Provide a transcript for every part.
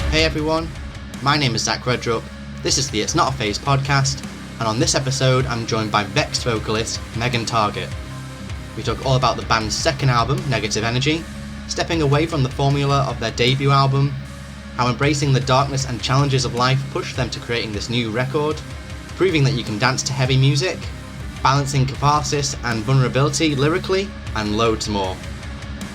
Hey everyone, my name is REDRUP, this is the It's Not a Phase podcast, and on this episode I'm joined by VEXED vocalist Targett. We talk all about the band's second album, Negative Energy, stepping away from the formula of their debut album, how embracing the darkness and challenges of life pushed them to creating this new record, proving that you can dance to heavy music, balancing catharsis and vulnerability lyrically, and loads more.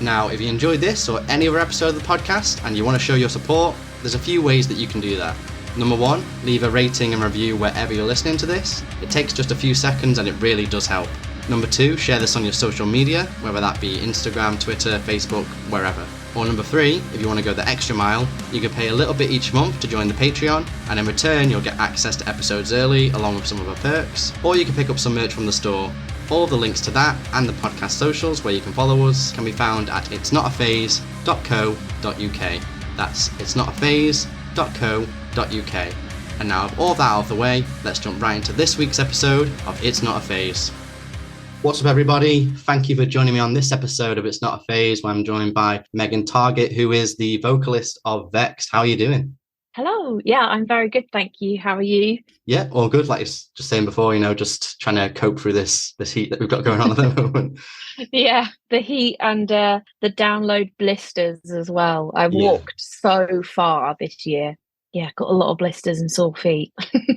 Now, if you enjoyed this or any other episode of the podcast and you want to show your support, there's a few ways that you can do that. Number one, leave a rating and review wherever you're listening to this. It takes just a few seconds and it really does help. Number two, share this on your social media, whether that be Instagram, Twitter, Facebook, wherever. Or number three, if you want to go the extra mile, you can pay a little bit each month to join the Patreon, and in return you'll get access to episodes early along with some other perks, or you can pick up some merch from the store. All the links to that and the podcast socials where you can follow us can be found at itsnotaphase.co.uk. That's itsnotaphase.co.uk. And now with all that out of the way, let's jump right into this week's episode of It's Not a Phase. What's up everybody? Thank you for joining me on this episode of It's Not a Phase, where I'm joined by Targett, who is the vocalist of VEXED. How are you doing? Hello. Yeah, I'm very good, thank you. How are you? Yeah, all good. Like I was just saying before, just trying to cope through this heat that we've got going on at the moment. Yeah, the heat and the download blisters as well. I walked so far this year. Yeah, got a lot of blisters and sore feet.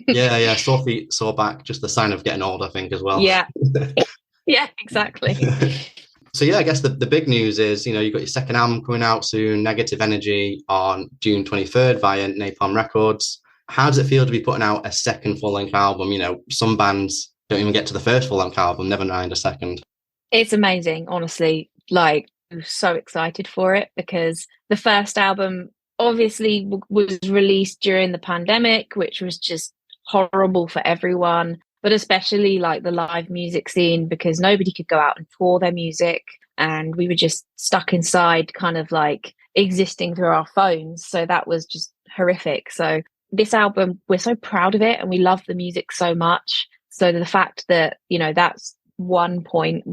Yeah, sore feet, sore back, just the sign of getting old, I think, as well. Yeah. Yeah, exactly. So yeah, I guess the big news is, you've got your second album coming out soon, Negative Energy, on June 23rd via Napalm Records. How does it feel to be putting out a second full-length album? Some bands don't even get to the first full-length album, never mind a second. It's amazing, honestly. I'm so excited for it because the first album obviously was released during the pandemic, which was just horrible for everyone. But especially the live music scene, because nobody could go out and tour their music and we were just stuck inside kind of existing through our phones. So that was just horrific. So this album, we're so proud of it and we love the music so much. So the fact that, that's one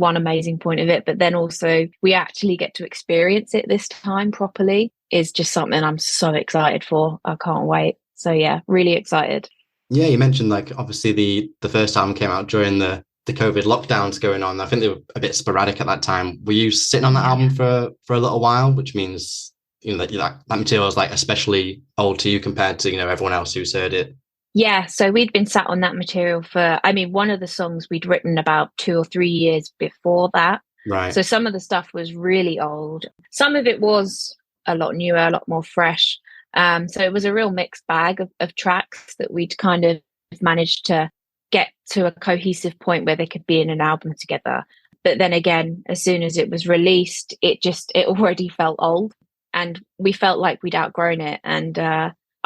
amazing point of it, but then also we actually get to experience it this time properly is just something I'm so excited for. I can't wait. So yeah, really excited. Yeah, you mentioned obviously the first album came out during the COVID lockdowns going on. I think they were a bit sporadic at that time. Were you sitting on that album for a little while, which means that material is especially old to you compared to everyone else who's heard it? Yeah, so we'd been sat on that material for, one of the songs we'd written about 2 or 3 years before that. Right. So some of the stuff was really old. Some of it was a lot newer, a lot more fresh. So it was a real mixed bag of tracks that we'd kind of managed to get to a cohesive point where they could be in an album together. But then again, as soon as it was released, it already felt old and we felt like we'd outgrown it. And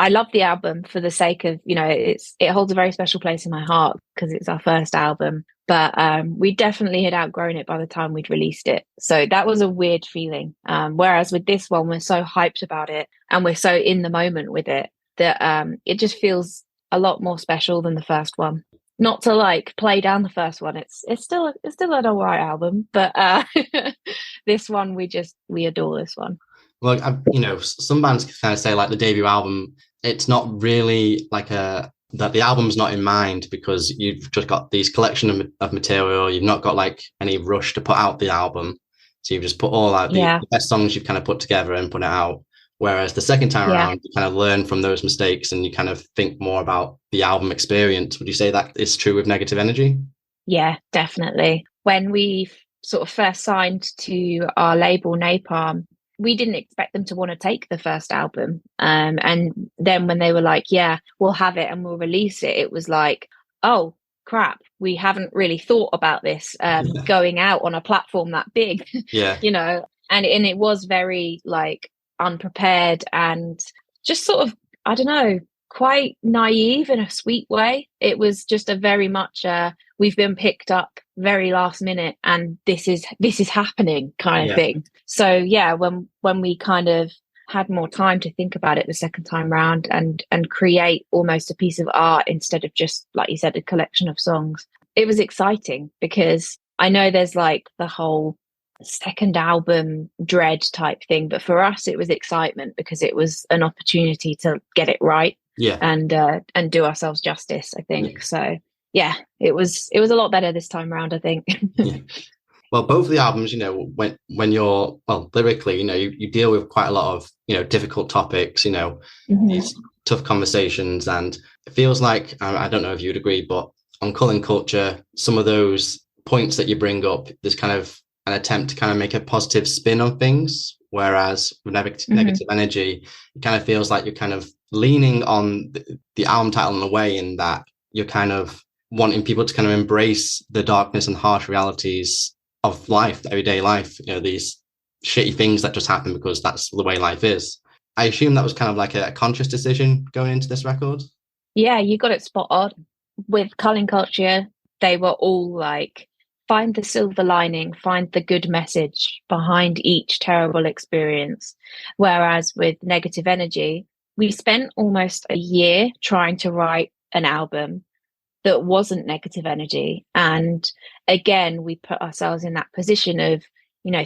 I love the album for the sake of, it holds a very special place in my heart because it's our first album. But we definitely had outgrown it by the time we'd released it. So that was a weird feeling. Whereas with this one, we're so hyped about it and we're so in the moment with it that it just feels a lot more special than the first one. Not to play down the first one. It's still an all right album, but this one we adore this one. Well, some bands kind of say the debut album, it's not really that the album's not in mind because you've just got these collection of material. You've not got any rush to put out the album. So you've just put all out the best songs you've kind of put together and put it out. Whereas the second time around, you kind of learn from those mistakes and you kind of think more about the album experience. Would you say that is true with Negative Energy? Yeah, definitely. When we sort of first signed to our label Napalm, we didn't expect them to want to take the first album. And then when they were like, yeah, we'll have it and we'll release it, it was like, oh, crap, we haven't really thought about this going out on a platform that big. Yeah. And it was very unprepared and just sort of, I don't know, quite naive in a sweet way. It was just a very much we've been picked up very last minute and this is happening kind of thing. So yeah, when we kind of had more time to think about it the second time round and create almost a piece of art instead of just, like you said, a collection of songs, it was exciting because I know there's the whole second album dread type thing. But for us, it was excitement because it was an opportunity to get it right. Yeah. And do ourselves justice, I think. Yeah. So yeah, it was a lot better this time around, I think. Yeah. Well, both of the albums, when you're, well, lyrically, you deal with quite a lot of, difficult topics, these tough conversations. And it feels like, I don't know if you'd agree, but on Culling Culture, some of those points that you bring up, there's kind of an attempt to kind of make a positive spin on things. Whereas with negative energy, it kind of feels like you're kind of leaning on the album title in a way, in that you're kind of wanting people to kind of embrace the darkness and harsh realities of life, everyday life, these shitty things that just happen because that's the way life is. I assume that was kind of like a conscious decision going into this record. Yeah, you got it spot on. With Culling Culture, they were all like, find the silver lining, find the good message behind each terrible experience. Whereas with Negative Energy, we spent almost a year trying to write an album that wasn't negative energy. And again, we put ourselves in that position of,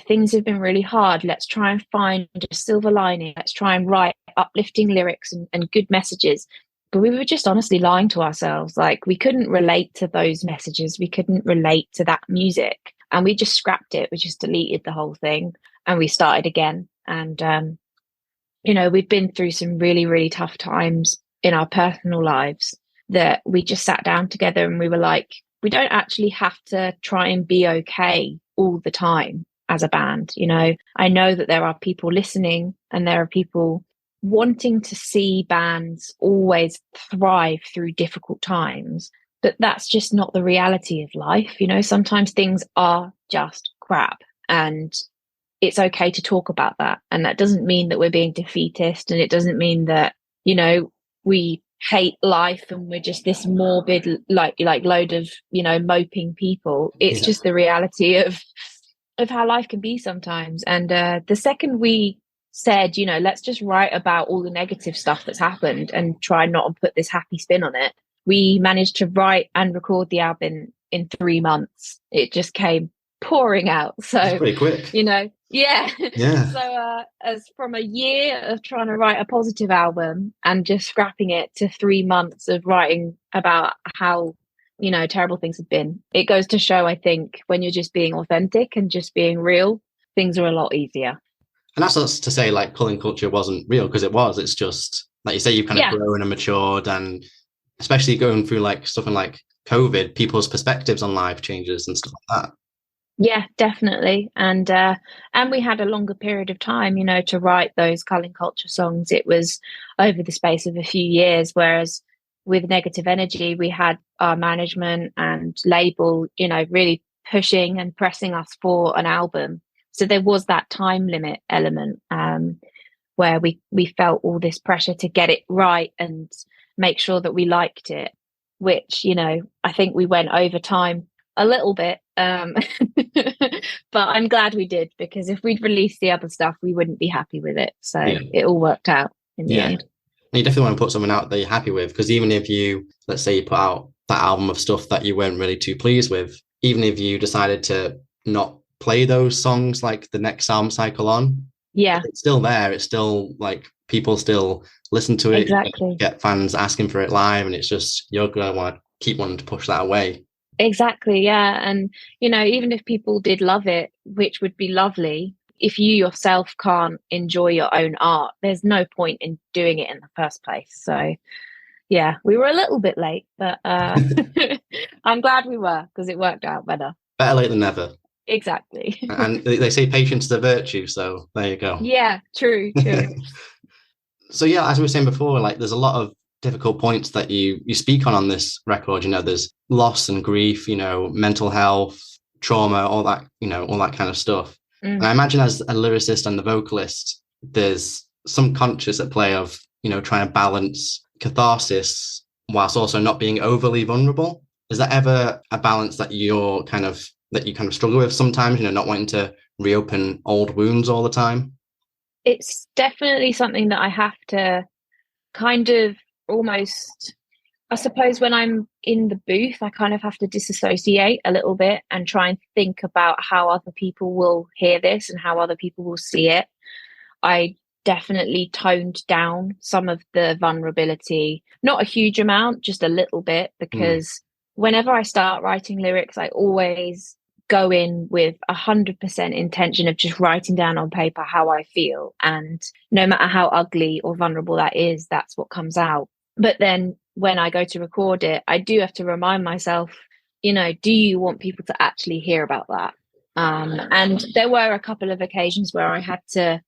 things have been really hard. Let's try and find a silver lining. Let's try and write uplifting lyrics and good messages. But we were just honestly lying to ourselves. Like, we couldn't relate to those messages. We couldn't relate to that music. And we just scrapped it. We just deleted the whole thing and we started again. And, we'd been through some really, really tough times in our personal lives that we just sat down together and we were like, we don't actually have to try and be okay all the time as a band. I know that there are people listening and there are people wanting to see bands always thrive through difficult times, but that's just not the reality of life. Sometimes things are just crap, and it's okay to talk about that. And that doesn't mean that we're being defeatist, and it doesn't mean that, we hate life and we're just this morbid, like load of, moping people. It's just the reality of how life can be sometimes. And the second we said, let's just write about all the negative stuff that's happened and try not to put this happy spin on it, we managed to write and record the album in 3 months. It just came pouring out. So that's pretty quick. Yeah. Yeah. So as from a year of trying to write a positive album and just scrapping it to 3 months of writing about how, terrible things have been. It goes to show, I think, when you're just being authentic and just being real, things are a lot easier. And that's not to say like Culling Culture wasn't real, because it was. It's just, like you say, you've kind of grown and matured, and especially going through like something like COVID, people's perspectives on life changes and stuff like that. Yeah, definitely. And we had a longer period of time, to write those Culling Culture songs. It was over the space of a few years, whereas with Negative Energy, we had our management and label, really pushing and pressing us for an album. So there was that time limit element where we felt all this pressure to get it right and make sure that we liked it, which, I think we went over time a little bit. But I'm glad we did, because if we'd released the other stuff, we wouldn't be happy with it. So it all worked out in the end. And you definitely want to put something out that you're happy with, because even if you, let's say you put out that album of stuff that you weren't really too pleased with, even if you decided to not play those songs like the next album cycle on, it's still there. It's still like people still listen to it. Exactly. Get fans asking for it live, and it's just, you're going to want to keep wanting to push that away. Exactly, yeah. And, even if people did love it, which would be lovely, if you yourself can't enjoy your own art, there's no point in doing it in the first place. So, yeah, we were a little bit late, but I'm glad we were, because it worked out better. Better late than never. Exactly. And they say patience is a virtue, so there you go. Yeah, true. So, yeah, as we were saying before, like there's a lot of difficult points that you speak on this record. There's loss and grief, mental health, trauma, all that, all that kind of stuff. And I imagine as a lyricist and the vocalist, there's some conscious at play of, trying to balance catharsis whilst also not being overly vulnerable. Is that ever a balance that you kind of struggle with sometimes, not wanting to reopen old wounds all the time? It's definitely something that I have to kind of almost I suppose when I'm in the booth, I kind of have to disassociate a little bit and try and think about how other people will hear this and how other people will see it. I definitely toned down some of the vulnerability, not a huge amount, just a little bit, because whenever I start writing lyrics, I always go in with 100% intention of just writing down on paper how I feel. And no matter how ugly or vulnerable that is, that's what comes out. But then when I go to record it, I do have to remind myself, do you want people to actually hear about that? And there were a couple of occasions where I had to,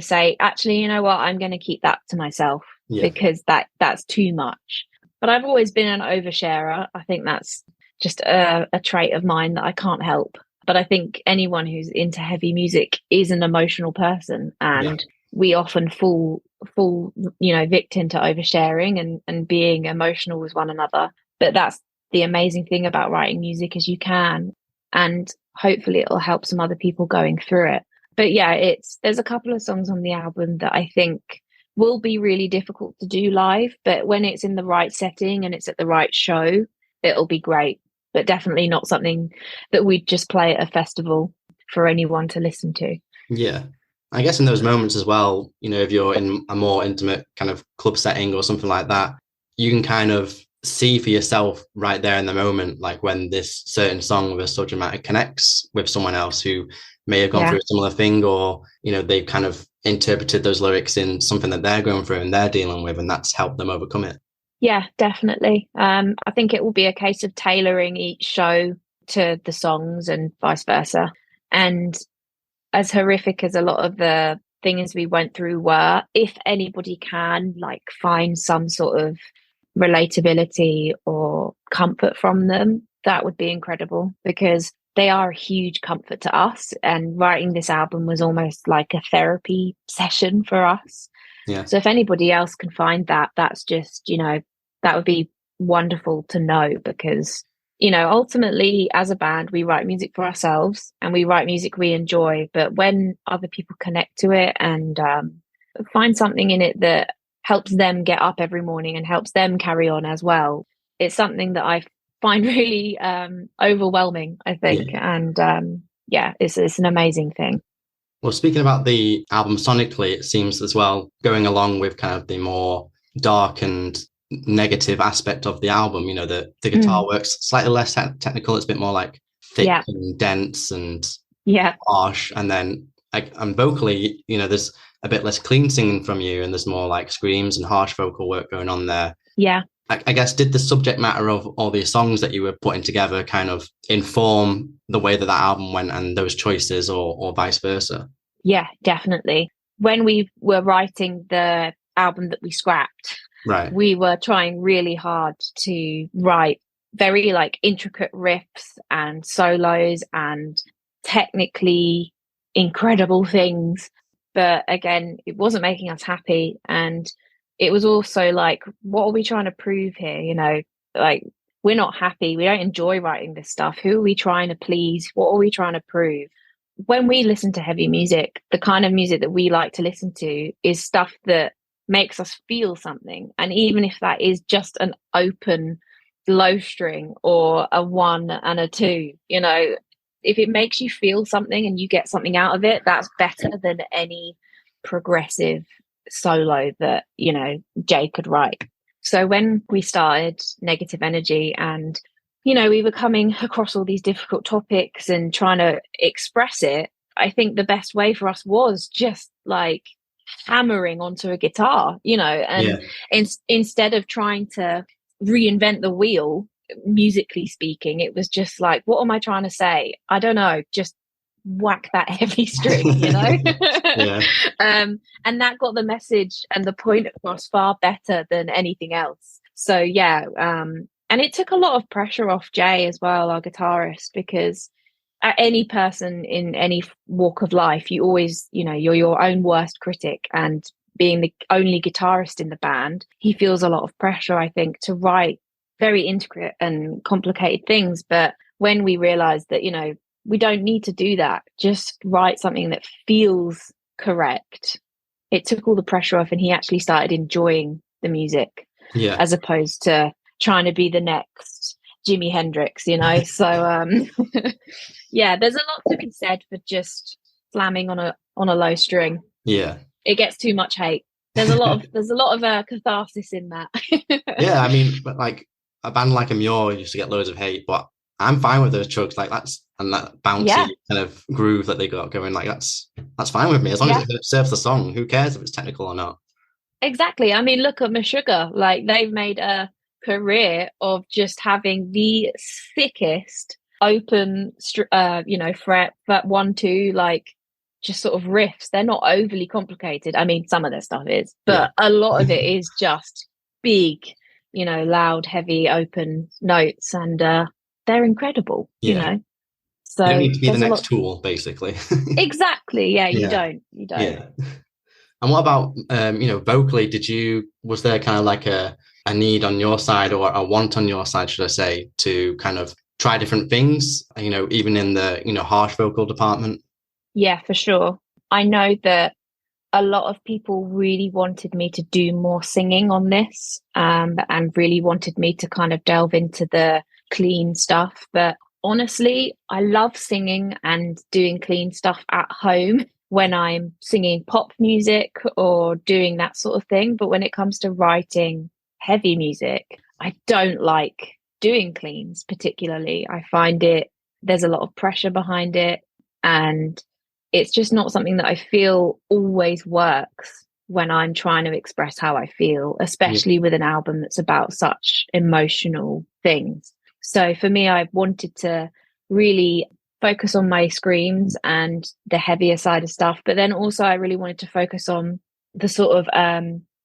say, actually, you know what, I'm going to keep that to myself because that's too much. But I've always been an oversharer. I think that's just a trait of mine that I can't help. But I think anyone who's into heavy music is an emotional person, and we often fall victim to oversharing and being emotional with one another. But that's the amazing thing about writing music, is you can, and hopefully it'll help some other people going through it. But yeah, there's a couple of songs on the album that I think will be really difficult to do live, but when it's in the right setting and it's at the right show, it'll be great. But definitely not something that we'd just play at a festival for anyone to listen to. Yeah. I guess in those moments as well, if you're in a more intimate kind of club setting or something like that, you can kind of see for yourself right there in the moment, like when this certain song with so dramatic connects with someone else who may have gone through a similar thing, or, they've kind of interpreted those lyrics in something that they're going through and they're dealing with, and that's helped them overcome it. Yeah, definitely. I think it will be a case of tailoring each show to the songs and vice versa. And as horrific as a lot of the things we went through were, if anybody can find some sort of relatability or comfort from them, that would be incredible, because they are a huge comfort to us. And writing this album was almost like a therapy session for us. Yeah. So if anybody else can find that, that's just, that would be wonderful to know, because, ultimately as a band, we write music for ourselves and we write music we enjoy. But when other people connect to it and find something in it that helps them get up every morning and helps them carry on as well, it's something that I find really overwhelming, I think. Yeah. And it's an amazing thing. Well, speaking about the album sonically, it seems as well, going along with kind of the more dark and negative aspect of the album, the guitar works slightly less technical. It's a bit more like thick and dense and harsh. And then and vocally, there's a bit less clean singing from you, and there's more like screams and harsh vocal work going on there. Yeah. I guess, did the subject matter of all these songs that you were putting together kind of inform the way that album went and those choices, or vice versa? Yeah, definitely. When we were writing the album that we scrapped, we were trying really hard to write very intricate riffs and solos and technically incredible things. But again, it wasn't making us happy. And it was also what are we trying to prove here? We're not happy. We don't enjoy writing this stuff. Who are we trying to please? What are we trying to prove? When we listen to heavy music, the kind of music that we like to listen to is stuff that makes us feel something. And even if that is just an open low string or a 1 and a 2, if it makes you feel something and you get something out of it, that's better than any progressive solo that Jay could write. So when we started Negative Energy, and we were coming across all these difficult topics and trying to express it, I think the best way for us was just hammering onto a guitar, and instead of trying to reinvent the wheel, musically speaking, it was just what am I trying to say? I don't know, just whack that heavy string, and that got the message and the point across far better than anything else. So and it took a lot of pressure off Jay as well, our guitarist, because any person in any walk of life, you always, you're your own worst critic, and being the only guitarist in the band, he feels a lot of pressure, I think, to write very intricate and complicated things. But when we realized that, we don't need to do that, just write something that feels correct, it took all the pressure off, and he actually started enjoying the music as opposed to trying to be the next Jimi Hendrix, you know. So yeah, there's a lot to be said for just slamming on a low string. Yeah, it gets too much hate. There's a lot of catharsis in that. Yeah, I mean, but like a band like Amure used to get loads of hate, but I'm fine with those chugs. Like that's and that bouncy kind of groove that they got going. Like that's fine with me as long as it serves the song. Who cares if it's technical or not? Exactly. I mean, look at Meshuggah. Like they've made a career of just having the thickest open, fret 1-2, like just sort of riffs. They're not overly complicated. I mean, some of their stuff is, but a lot of it is just big, loud, heavy, open notes, and they're incredible. You know, so you don't need to be the next Tool, basically. Exactly. Yeah, you don't. Yeah. And what about vocally? Was there kind of like a need on your side, or a want on your side, should I say, to kind of try different things? Even in the harsh vocal department. Yeah, for sure. I know that a lot of people really wanted me to do more singing on this, and really wanted me to kind of delve into the clean stuff. But honestly, I love singing and doing clean stuff at home when I'm singing pop music or doing that sort of thing. But when it comes to writing heavy music, I don't like doing cleans particularly. I find there's a lot of pressure behind it, and it's just not something that I feel always works when I'm trying to express how I feel, especially with an album that's about such emotional things. So for me, I wanted to really focus on my screams and the heavier side of stuff. But then also I really wanted to focus on the sort of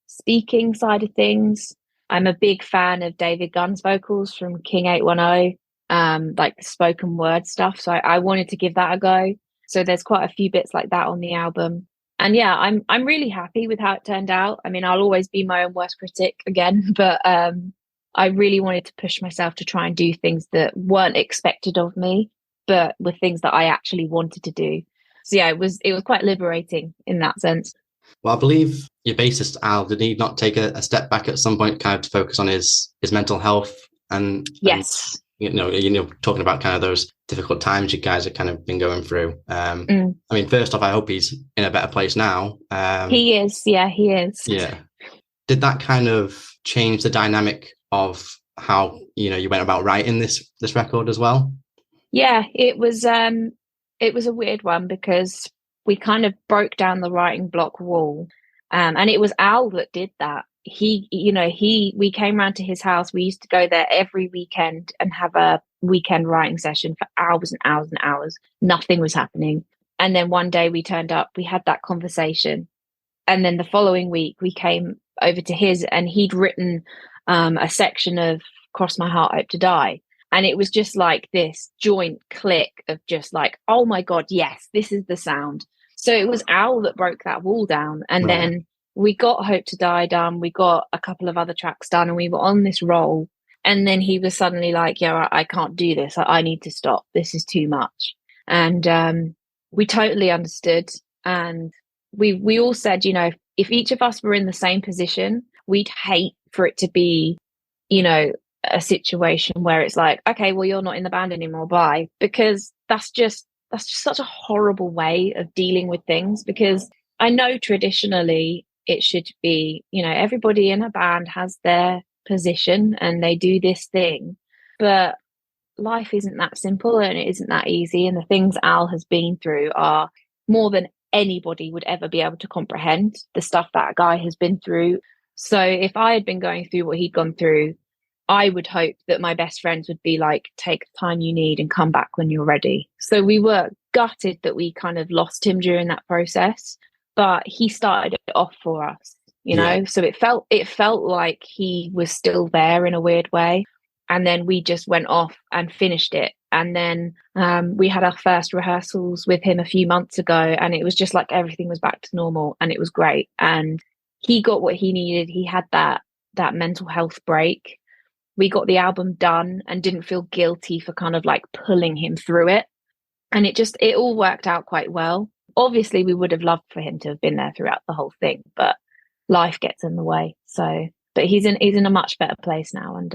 speaking side of things. I'm a big fan of David Gunn's vocals from King 810, like the spoken word stuff. So I wanted to give that a go. So there's quite a few bits like that on the album. And yeah, I'm really happy with how it turned out. I mean, I'll always be my own worst critic again, but I really wanted to push myself to try and do things that weren't expected of me, but were things that I actually wanted to do. So yeah, it was quite liberating in that sense. Well, I believe your bassist Al, did he not take a step back at some point, kind of to focus on his mental health and yes. Talking about kind of those difficult times you guys have kind of been going through. I mean, first off, I hope he's in a better place now. He is. Yeah, he is. Yeah. Did that kind of change the dynamic of how, you went about writing this record as well? Yeah, it was a weird one because we kind of broke down the writing block wall. And it was Al that did that. We came round to his house. We used to go there every weekend and have a weekend writing session for hours and hours and hours. Nothing was happening. And then one day we turned up, we had that conversation. And then the following week we came over to his, and he'd written a section of Cross My Heart, Hope to Die. And it was just like this joint click of just like, oh my God, yes, this is the sound. So it was Al that broke that wall down. And then we got Hope to Die done. We got a couple of other tracks done, and we were on this roll. And then he was suddenly like, yeah, I can't do this. I need to stop. This is too much. And we totally understood. And we all said, if each of us were in the same position, we'd hate for it to be, a situation where it's like, okay, well, you're not in the band anymore. Bye. Because that's just such a horrible way of dealing with things. Because I know traditionally it should be, everybody in a band has their position and they do this thing, but life isn't that simple and it isn't that easy. And the things Al has been through are more than anybody would ever be able to comprehend, the stuff that guy has been through. So if I had been going through what he'd gone through, I would hope that my best friends would be like, take the time you need and come back when you're ready. So we were gutted that we kind of lost him during that process, but he started it off for us, so it felt like he was still there in a weird way. And then we just went off and finished it. And then we had our first rehearsals with him a few months ago, and it was just like everything was back to normal, and it was great. And he got what he needed. He had that mental health break. We got the album done and didn't feel guilty for kind of like pulling him through it. And it all worked out quite well. Obviously, we would have loved for him to have been there throughout the whole thing, but life gets in the way. So, but he's in a much better place now, and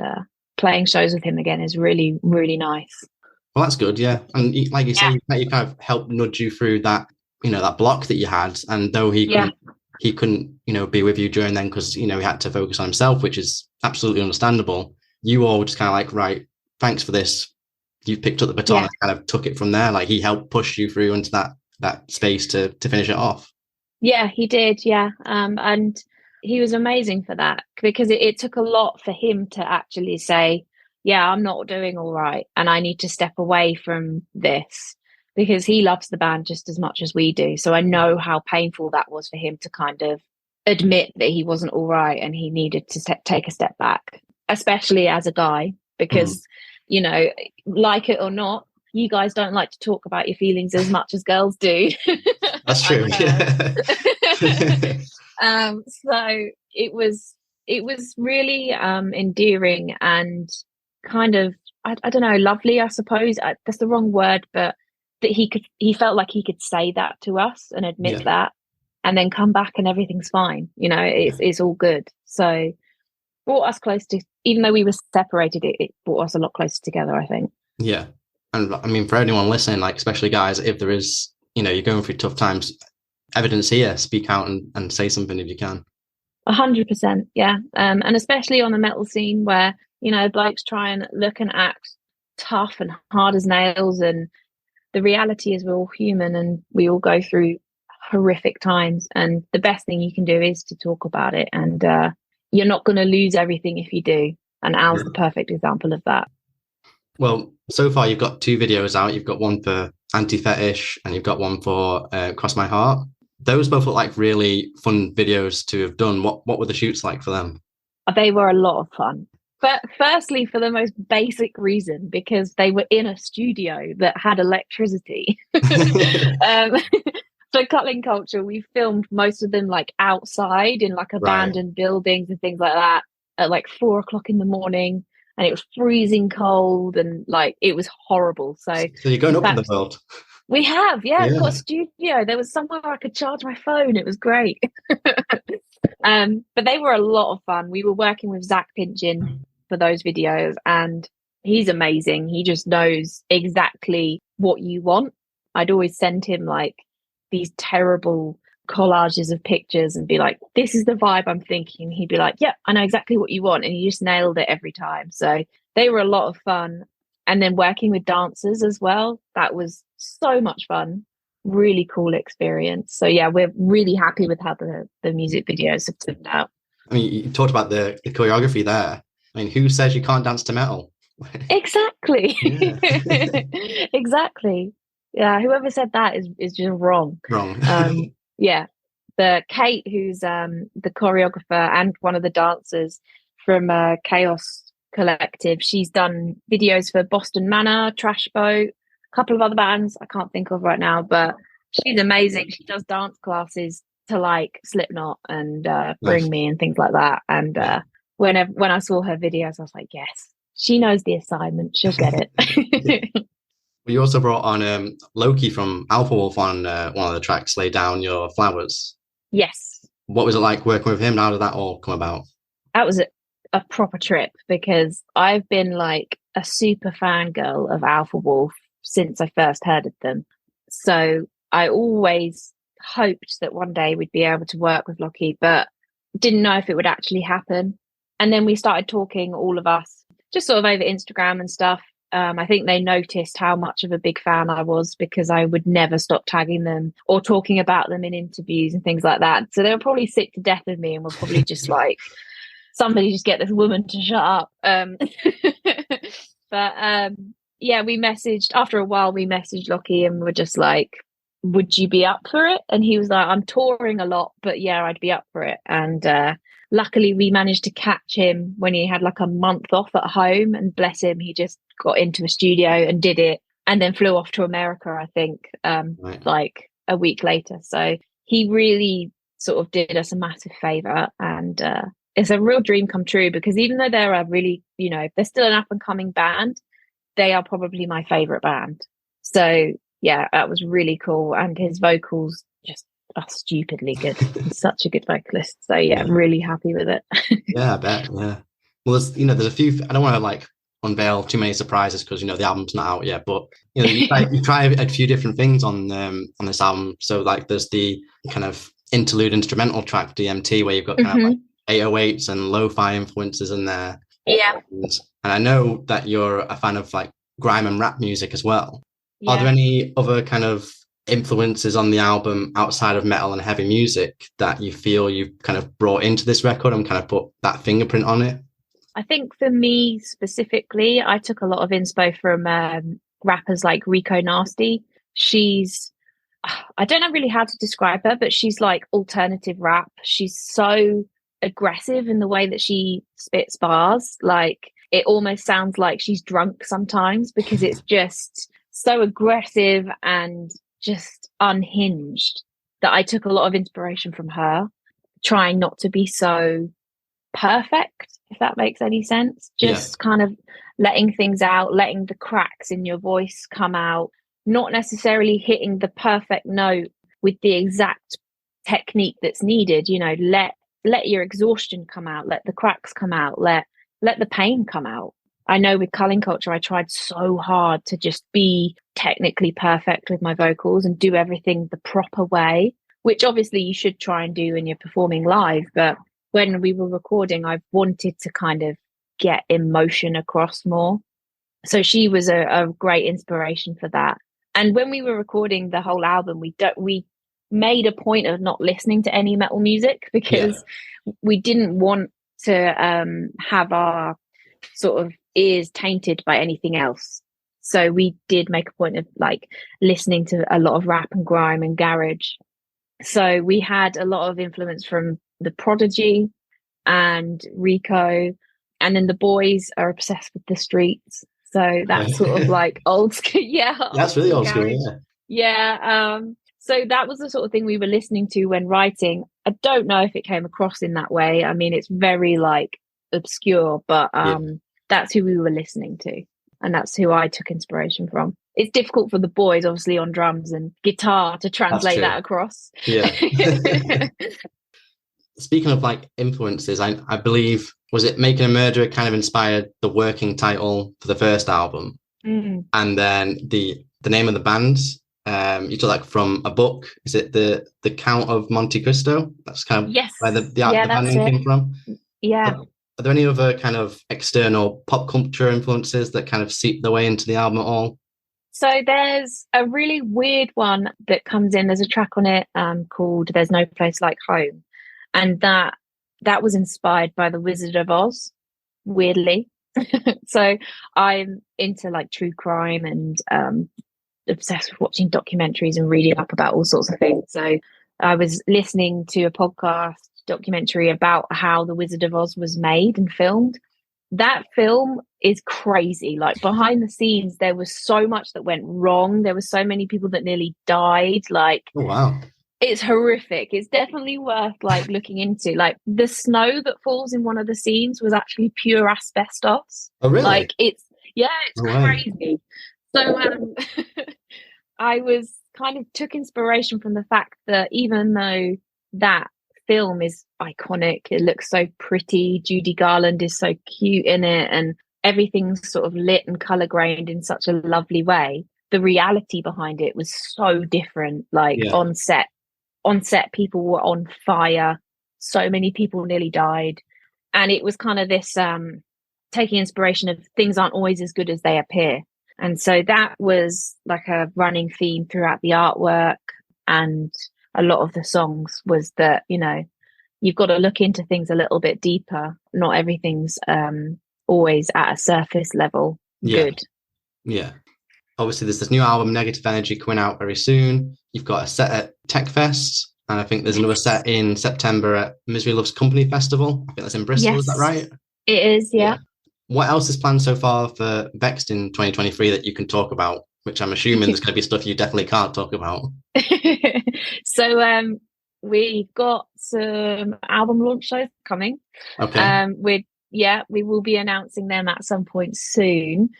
playing shows with him again is really, really nice. Well, that's good, yeah. And like you say, he kind of helped nudge you through that, that block that you had. And though he couldn't, be with you during then because, he had to focus on himself, which is absolutely understandable. You all just kind of like, right, thanks for this. You picked up the baton and kind of took it from there. Like he helped push you through into that space to finish it off. Yeah, he did. Yeah. And he was amazing for that because it took a lot for him to actually say, yeah, I'm not doing all right and I need to step away from this, because he loves the band just as much as we do. So I know how painful that was for him to kind of admit that he wasn't all right and he needed to take a step back, especially as a guy, because, like it or not, you guys don't like to talk about your feelings as much as girls do. That's true. So it was really endearing and kind of, I don't know, lovely, I suppose. That's the wrong word, but that he felt like he could say that to us and admit that, and then come back and everything's fine. It's all good. So brought us close to, even though we were separated, it brought us a lot closer together, I think. Yeah. And I mean, for anyone listening, like especially guys, if there is, you're going through tough times, evidence here, speak out and say something if you can. 100%. Yeah. And especially on the metal scene where, blokes try and look and act tough and hard as nails. And the reality is we're all human and we all go through horrific times. And the best thing you can do is to talk about it. And you're not going to lose everything if you do. And Al's the perfect example of that. Well, so far you've got 2 videos out. You've got one for Anti-Fetish and you've got one for Cross My Heart. Those both look like really fun videos to have done. What were the shoots like for them? They were a lot of fun. But firstly, for the most basic reason, because they were in a studio that had electricity. So Cutting Culture, we filmed most of them like outside in like abandoned buildings and things like that at like 4:00 in the morning. And it was freezing cold and like it was horrible. So you're going up in the world. We have, we've got a studio. There was somewhere I could charge my phone. It was great. But they were a lot of fun. We were working with Zach Pinchin for those videos and he's amazing. He just knows exactly what you want. I'd always send him like these terrible collages of pictures and be like, this is the vibe I'm thinking. He'd be like, yeah, I know exactly what you want. And he just nailed it every time. So they were a lot of fun. And then working with dancers as well, that was so much fun. Really cool experience. So yeah, we're really happy with how the music videos have turned out. I mean, you talked about the choreography there. I mean, who says you can't dance to metal? Exactly. Exactly. Yeah, whoever said that is just wrong. Yeah. The Kate, who's the choreographer and one of the dancers from Chaos Collective, she's done videos for Boston Manor, Trash Boat, a couple of other bands I can't think of right now, but she's amazing. She does dance classes to like Slipknot and Bring Me and things like that. And when I saw her videos, I was like, yes, she knows the assignment. She'll get it. You also brought on Loki from Alpha Wolf on one of the tracks, Lay Down Your Flowers. Yes. What was it like working with him? How did that all come about? That was a proper trip because I've been like a super fangirl of Alpha Wolf since I first heard of them. So I always hoped that one day we'd be able to work with Loki, but didn't know if it would actually happen. And then we started talking, all of us, just sort of over Instagram and stuff. I think they noticed how much of a big fan I was because I would never stop tagging them or talking about them in interviews and things like that. So they were probably sick to death of me and were probably just like, somebody just get this woman to shut up. But yeah, we messaged, after a while, we messaged Lockie and we're just like, would you be up for it? And he was like, I'm touring a lot, but yeah, I'd be up for it. And luckily we managed to catch him when he had like a month off at home, and bless him, he just got into a studio and did it and then flew off to America, I think, like a week later. So he really sort of did us a massive favor, and it's a real dream come true because even though they're a really, they're still an up and coming band, they are probably my favorite band. So yeah, that was really cool. And his vocals just are stupidly good. He's such a good vocalist. So yeah, I'm really happy with it. Yeah, I bet. Yeah. Well, there's a few. I don't want to like unveil too many surprises because the album's not out yet. But you try a few different things on this album. So like there's the kind of interlude instrumental track DMT where you've got kind of like 808s and lo-fi influences in there. Yeah. And I know that you're a fan of like grime and rap music as well. Yeah. Are there any other kind of influences on the album outside of metal and heavy music that you feel you've kind of brought into this record and kind of put that fingerprint on it? I think for me specifically, I took a lot of inspo from rappers like Rico Nasty. I don't know really how to describe her, but she's like alternative rap. She's so aggressive in the way that she spits bars. Like it almost sounds like she's drunk sometimes because it's just so aggressive and just unhinged that I took a lot of inspiration from her, trying not to be so perfect, if that makes any sense. Just kind of letting things out, letting the cracks in your voice come out, not necessarily hitting the perfect note with the exact technique that's needed. Let your exhaustion come out, let the cracks come out, let the pain come out. I know with Culling Culture, I tried so hard to just be technically perfect with my vocals and do everything the proper way, which obviously you should try and do when you're performing live. But when we were recording, I wanted to kind of get emotion across more. So she was a great inspiration for that. And when we were recording the whole album, we made a point of not listening to any metal music because we didn't want to have our sort of ears tainted by anything else. So we did make a point of like listening to a lot of rap and grime and garage. So we had a lot of influence from The Prodigy and Rico, and then the boys are obsessed with The Streets. So that's sort of like old school. Yeah, that's really old school. So that was the sort of thing we were listening to when writing. I don't know if it came across in that way. I mean, it's very like obscure, but that's who we were listening to, and that's who I took inspiration from. It's difficult for the boys, obviously, on drums and guitar to translate that across. Yeah. Speaking of like influences, I believe, was it Making a Murderer kind of inspired the working title for the first album? And then the name of the band, you took like from a book. Is it the Count of Monte Cristo? That's kind of where the band name came from. Yeah. Are there any other kind of external pop culture influences that kind of seep their way into the album at all? So there's a really weird one that comes in. There's a track on it called There's No Place Like Home. And that was inspired by The Wizard of Oz, weirdly. So I'm into like true crime and obsessed with watching documentaries and reading up about all sorts of things. So I was listening to a podcast documentary about how The Wizard of Oz was made and filmed. That film is crazy. Like behind the scenes, there was so much that went wrong. There were so many people that nearly died. Like, oh, wow. It's horrific. It's definitely worth like looking into. Like the snow that falls in one of the scenes was actually pure asbestos. Oh, really? Like it's crazy. So I was kind of took inspiration from the fact that even though that film is iconic, it looks so pretty, Judy Garland is so cute in it, and everything's sort of lit and color grained in such a lovely way, the reality behind it was so different. Like on set people were on fire, so many people nearly died, and it was kind of this taking inspiration of things aren't always as good as they appear. And so that was like a running theme throughout the artwork and a lot of the songs, was that you've got to look into things a little bit deeper. Not everything's always at a surface level good. Obviously there's this new album Negative Energy coming out very soon. You've got a set at Tech Fest, and I think there's another set in September at Misery Loves Company Festival. I think that's in Bristol. Is that right? It is. Yeah. What else is planned so far for VEXED in 2023 that you can talk about, which I'm assuming there's going to be stuff you definitely can't talk about? So we've got some album launch shows coming. Okay. We will be announcing them at some point soon.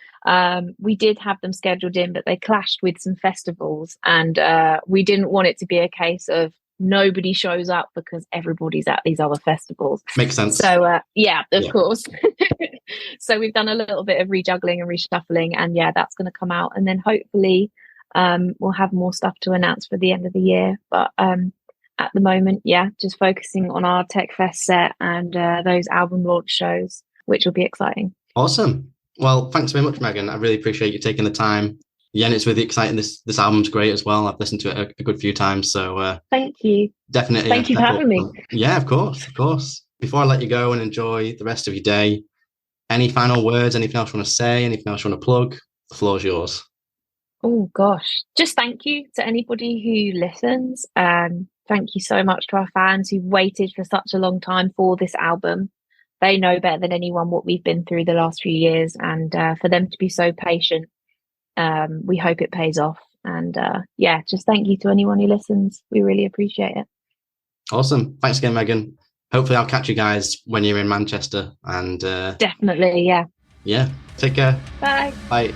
We did have them scheduled in, but they clashed with some festivals, and we didn't want it to be a case of nobody shows up because everybody's at these other festivals. Makes sense. So of course. So we've done a little bit of rejuggling and reshuffling, and that's going to come out, and then hopefully we'll have more stuff to announce for the end of the year. But at the moment, just focusing on our Tech Fest set and those album launch shows, which will be exciting. Awesome. Well, thanks very much, Megan. I really appreciate you taking the time. Yeah, and it's really exciting. This album's great as well. I've listened to it a good few times. So thank you. Definitely. Thank you for having me. Yeah, of course. Before I let you go and enjoy the rest of your day, any final words, anything else you want to say, anything else you want to plug? The floor's yours. Oh, gosh. Just thank you to anybody who listens. Thank you so much to our fans who waited for such a long time for this album. They know better than anyone what we've been through the last few years. And for them to be so patient, we hope it pays off. And just thank you to anyone who listens. We really appreciate it. Awesome. Thanks again, Megan. Hopefully I'll catch you guys when you're in Manchester. And definitely, yeah. Take care. Bye. Bye.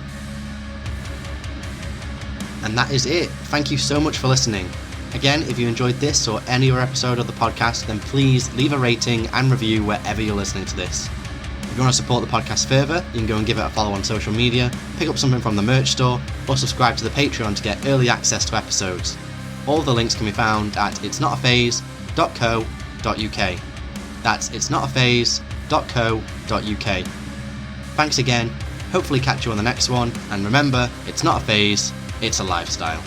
And that is it. Thank you so much for listening. Again, if you enjoyed this or any other episode of the podcast, then please leave a rating and review wherever you're listening to this. If you want to support the podcast further, you can go and give it a follow on social media, pick up something from the merch store, or subscribe to the Patreon to get early access to episodes. All the links can be found at itsnotaphase.co.uk. That's itsnotaphase.co.uk. Thanks again, hopefully catch you on the next one, and remember, it's not a phase, it's a lifestyle.